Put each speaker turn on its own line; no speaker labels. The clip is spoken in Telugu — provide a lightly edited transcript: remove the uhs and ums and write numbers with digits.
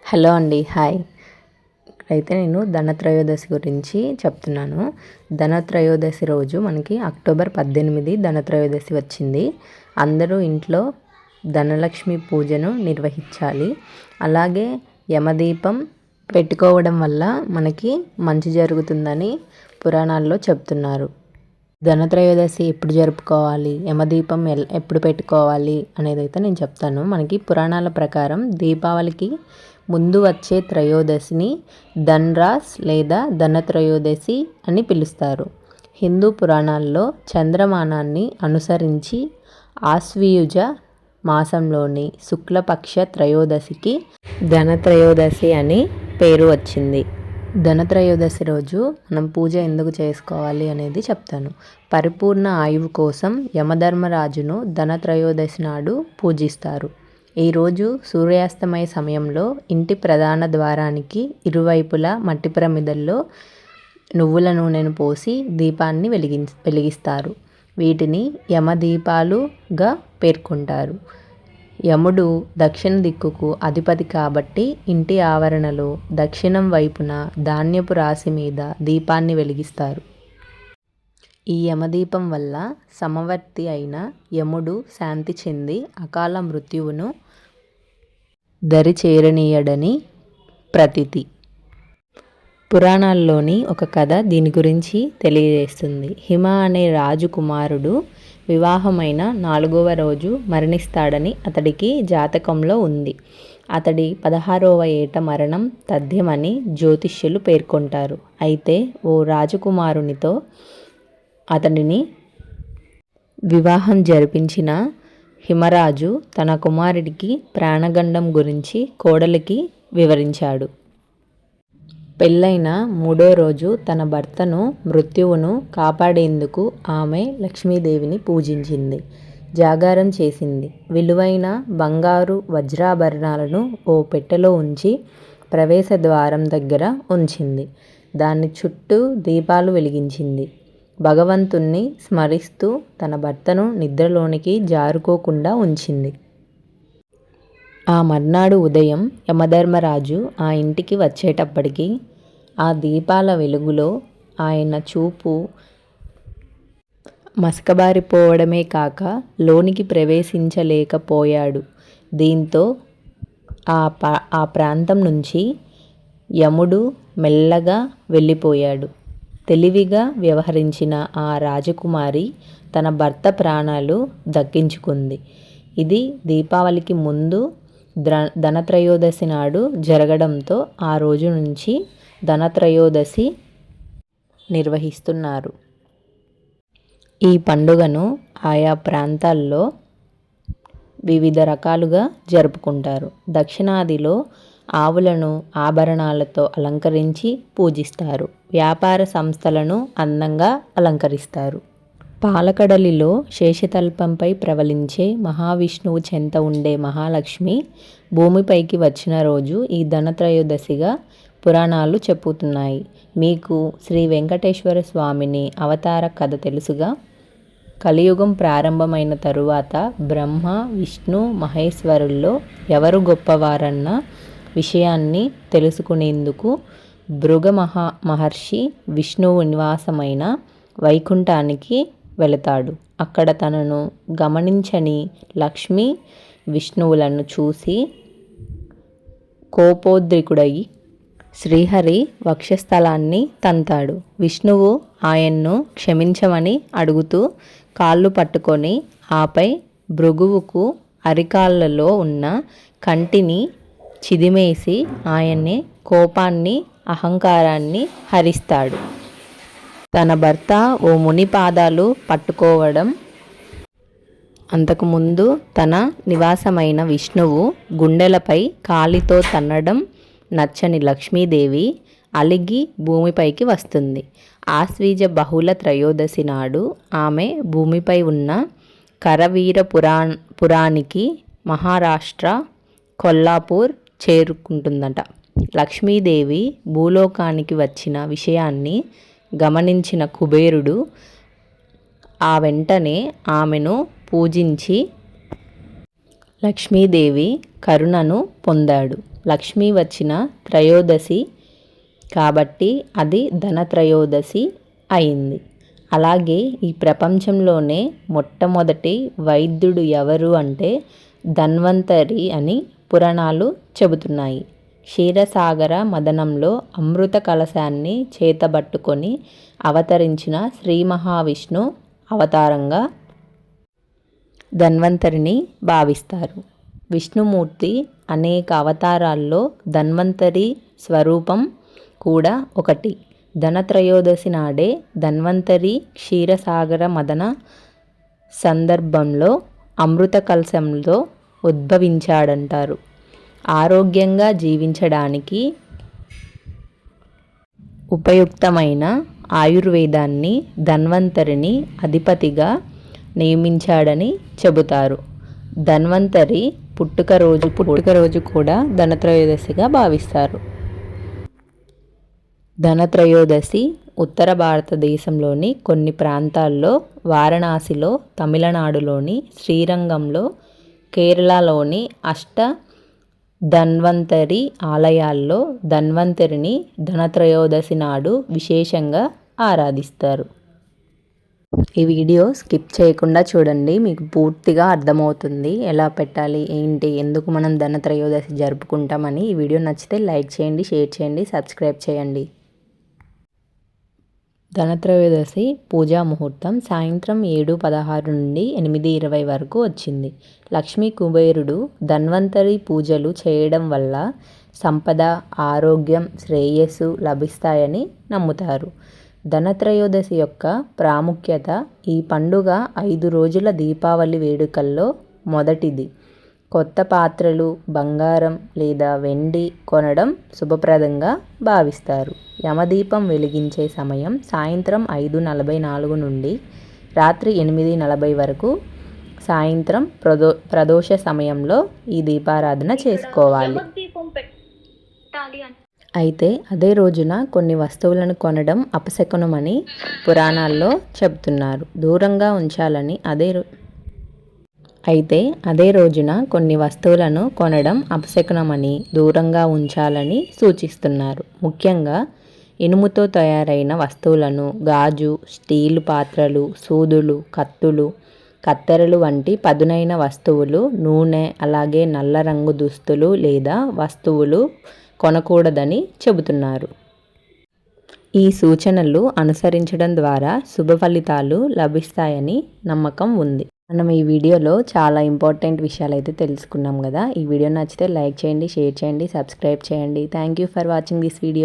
హలో అండి, హాయ్. ఇక్కడైతే నేను ధనత్రయోదశి గురించి చెప్తున్నాను. ధనత్రయోదశి రోజు మనకి అక్టోబర్ 18 ధనత్రయోదశి వచ్చింది. అందరూ ఇంట్లో ధనలక్ష్మి పూజను నిర్వహించాలి. అలాగే యమదీపం పెట్టుకోవడం వల్ల మనకి మంచి జరుగుతుందని పురాణాల్లో చెప్తున్నారు. ధనత్రయోదశి ఎప్పుడు జరుపుకోవాలి, యమదీపం ఎప్పుడు పెట్టుకోవాలి అనేది అయితే నేను చెప్తాను. మనకి పురాణాల ప్రకారం దీపావళికి ముందు వచ్చే త్రయోదశిని ధన్రాస్ లేదా ధనత్రయోదశి అని పిలుస్తారు. హిందూ పురాణాల్లో చంద్రమానాన్ని అనుసరించి ఆశ్వయుజ మాసంలోని శుక్లపక్ష త్రయోదశికి ధనత్రయోదశి అని పేరు వచ్చింది. ధనత్రయోదశి రోజు మనం పూజ ఎందుకు చేసుకోవాలి అనేది చెప్తాను. పరిపూర్ణ ఆయువు కోసం యమధర్మరాజును ధనత్రయోదశి నాడు పూజిస్తారు. ఈరోజు సూర్యాస్తమయ సమయంలో ఇంటి ప్రధాన ద్వారానికి ఇరువైపులా మట్టి ప్రమిదల్లో నువ్వుల నూనెను పోసి దీపాన్ని వెలిగిస్తారు. వీటిని యమదీపాలుగా పేర్కొంటారు. యముడు దక్షిణ దిక్కుకు అధిపతి కాబట్టి ఇంటి ఆవరణలో దక్షిణం వైపున ధాన్యపు రాశి మీద దీపాన్ని వెలిగిస్తారు. ఈ యమదీపం వల్ల సమవర్తి అయిన యముడు శాంతి చెంది అకాల మృత్యువును దరి చేరనీయడని ప్రతీతి. పురాణాల్లోని ఒక కథ దీని గురించి తెలియజేస్తుంది. హిమ అనే రాజు కుమారుడు వివాహమైన 4వ రోజు మరణిస్తాడని అతడికి జాతకంలో ఉంది. అతడి 16వ ఏట మరణం తథ్యమని జ్యోతిష్యులు పేర్కొంటారు. అయితే ఓ రాజకుమారునితో అతడిని వివాహం జరిపించిన హిమరాజు తన కుమారుడికి ప్రాణగండం గురించి కోడలికి వివరించాడు. పెళ్ళైన 3వ రోజు తన భర్తను మృత్యువును కాపాడేందుకు ఆమె లక్ష్మీదేవిని పూజించింది, జాగారం చేసింది. విలువైన బంగారు వజ్రాభరణాలను ఓ పెట్టెలో ఉంచి ప్రవేశ ద్వారం దగ్గర ఉంచింది. దాని చుట్టూ దీపాలు వెలిగించింది. భగవంతుణ్ణి స్మరిస్తూ తన భర్తను నిద్రలోనికి జారుకోకుండా ఉంచింది. ఆ మర్నాడు ఉదయం యమధర్మరాజు ఆ ఇంటికి వచ్చేటప్పటికి ఆ దీపాల వెలుగులో ఆయన చూపు మసకబారిపోవడమే కాక లోనికి ప్రవేశించలేకపోయాడు. దీంతో ఆ ప్రాంతం నుంచి యముడు మెల్లగా వెళ్ళిపోయాడు. తెలివిగా వ్యవహరించిన ఆ రాజకుమారి తన భర్త ప్రాణాలు దక్కించుకుంది. ఇది దీపావళికి ముందు ధనత్రయోదశి నాడు జరగడంతో ఆ రోజు నుంచి ధనత్రయోదశి నిర్వహిస్తున్నారు. ఈ పండుగను ఆయా ప్రాంతాల్లో వివిధ రకాలుగా జరుపుకుంటారు. దక్షిణాదిలో ఆవులను ఆభరణాలతో అలంకరించి పూజిస్తారు. వ్యాపార సంస్థలను అందంగా అలంకరిస్తారు. పాలకడలిలో శేషతల్పంపై ప్రవలించే మహావిష్ణువు చెంత ఉండే మహాలక్ష్మి భూమిపైకి వచ్చిన రోజు ఈ ధనత్రయోదశిగా పురాణాలు చెప్పుతున్నాయి. మీకు శ్రీ వెంకటేశ్వర స్వామిని అవతార కథ తెలుసుగా. కలియుగం ప్రారంభమైన తరువాత బ్రహ్మ, విష్ణు, మహేశ్వరుల్లో ఎవరు గొప్పవారన్న విషయాన్ని తెలుసుకునేందుకు భృగు మహర్షి విష్ణువు నివాసమైన వైకుంఠానికి వెళతాడు. అక్కడ తనను గమనించని లక్ష్మి విష్ణువులను చూసి కోపోద్రికుడై శ్రీహరి వక్షస్థలాన్ని తంతాడు. విష్ణువు ఆయన్ను క్షమించమని అడుగుతూ కాళ్ళు పట్టుకొని ఆపై భృగువుకు అరికాళ్లలో ఉన్న కంటిని చిదిమేసి ఆయన్ని కోపాన్ని, అహంకారాన్ని హరిస్తాడు. తన భర్త ఓ ముని పాదాలు పట్టుకోవడం, అంతకుముందు తన నివాసమైన విష్ణువు గుండెలపై కాలితో తన్నడం నచ్చని లక్ష్మీదేవి అలిగి భూమిపైకి వస్తుంది. ఆశ్వీజ బహుళ త్రయోదశి నాడు ఆమె భూమిపై ఉన్న కరవీరపురానికి మహారాష్ట్ర కొల్లాపూర్ చేరుకుంటుందట. లక్ష్మీదేవి భూలోకానికి వచ్చిన విషయాన్ని గమనించిన కుబేరుడు ఆ వెంటనే ఆమెను పూజించి లక్ష్మీదేవి కరుణను పొందాడు. లక్ష్మి వచ్చిన త్రయోదశి కాబట్టి అది ధనత్రయోదశి అయింది. అలాగే ఈ ప్రపంచంలోనే మొట్టమొదటి వైద్యుడు ఎవరు అంటే ధన్వంతరి అని పురాణాలు చెబుతున్నాయి. క్షీరసాగర మదనంలో అమృత కలశాన్ని చేతబట్టుకొని అవతరించిన శ్రీ మహావిష్ణు అవతారంగా ధన్వంతరిని భావిస్తారు. విష్ణుమూర్తి అనేక అవతారాల్లో ధన్వంతరి స్వరూపం కూడా ఒకటి. ధనత్రయోదశి నాడే ధన్వంతరి క్షీరసాగర మదన సందర్భంలో అమృత కలశంలో ఉద్భవించాడంటారు. ఆరోగ్యంగా జీవించడానికి ఉపయుక్తమైన ఆయుర్వేదాన్ని ధన్వంతరిని అధిపతిగా నియమించాడని చెబుతారు. ధన్వంతరి పుట్టుకరోజు కూడా ధనత్రయోదశిగా భావిస్తారు. ధనత్రయోదశి ఉత్తర భారతదేశంలోని కొన్ని ప్రాంతాల్లో, వారణాసిలో, తమిళనాడులోని శ్రీరంగంలో, కేరళలోని అష్ట ధన్వంతరి ఆలయాల్లో ధన్వంతరిని ధనత్రయోదశి నాడు విశేషంగా ఆరాధిస్తారు. ఈ వీడియో స్కిప్ చేయకుండా చూడండి, మీకు పూర్తిగా అర్థమవుతుంది ఎలా పెట్టాలి, ఏంటి, ఎందుకు మనం ధనత్రయోదశి జరుపుకుంటామని. ఈ వీడియో నచ్చితే లైక్ చేయండి, షేర్ చేయండి, సబ్స్క్రైబ్ చేయండి. ధనత్రయోదశి పూజా ముహూర్తం సాయంత్రం 7:16 నుండి 8:20 వరకు వచ్చింది. లక్ష్మీ కుబేరుడు ధన్వంతరి పూజలు చేయడం వల్ల సంపద, ఆరోగ్యం, శ్రేయస్సు లభిస్తాయని నమ్ముతారు. ధనత్రయోదశి యొక్క ప్రాముఖ్యత ఈ పండుగ 5 రోజుల దీపావళి వేడుకల్లో మొదటిది. కొత్త పాత్రలు, బంగారం లేదా వెండి కొనడం శుభప్రదంగా భావిస్తారు. యమదీపం వెలిగించే సమయం సాయంత్రం 5:44 నుండి రాత్రి 8:40 వరకు. సాయంత్రం ప్రదోష సమయంలో ఈ దీపారాధన చేసుకోవాలి. అయితే అదే రోజున కొన్ని వస్తువులను కొనడం అపశకునమని పురాణాల్లో చెబుతున్నారు. దూరంగా ఉంచాలని అదే రోజున కొన్ని వస్తువులను కొనడం అపశకునమని, దూరంగా ఉంచాలని సూచిస్తున్నారు. ముఖ్యంగా ఇనుముతో తయారైన వస్తువులను, గాజు, స్టీలు పాత్రలు, సూదులు, కత్తులు, కత్తెరలు వంటి పదునైన వస్తువులు, నూనె, అలాగే నల్ల రంగు దుస్తులు లేదా వస్తువులు కొనకూడదని చెబుతున్నారు. ఈ సూచనలు అనుసరించడం ద్వారా శుభ ఫలితాలు లభిస్తాయని నమ్మకం ఉంది. మనం ఈ వీడియోలో చాలా ఇంపార్టెంట్ విషయాలు అయితే తెలుసుకున్నాం కదా. ఈ వీడియో నచ్చితే లైక్ చేయండి, షేర్ చేయండి, సబ్స్క్రైబ్ చేయండి. Thank you for watching this video.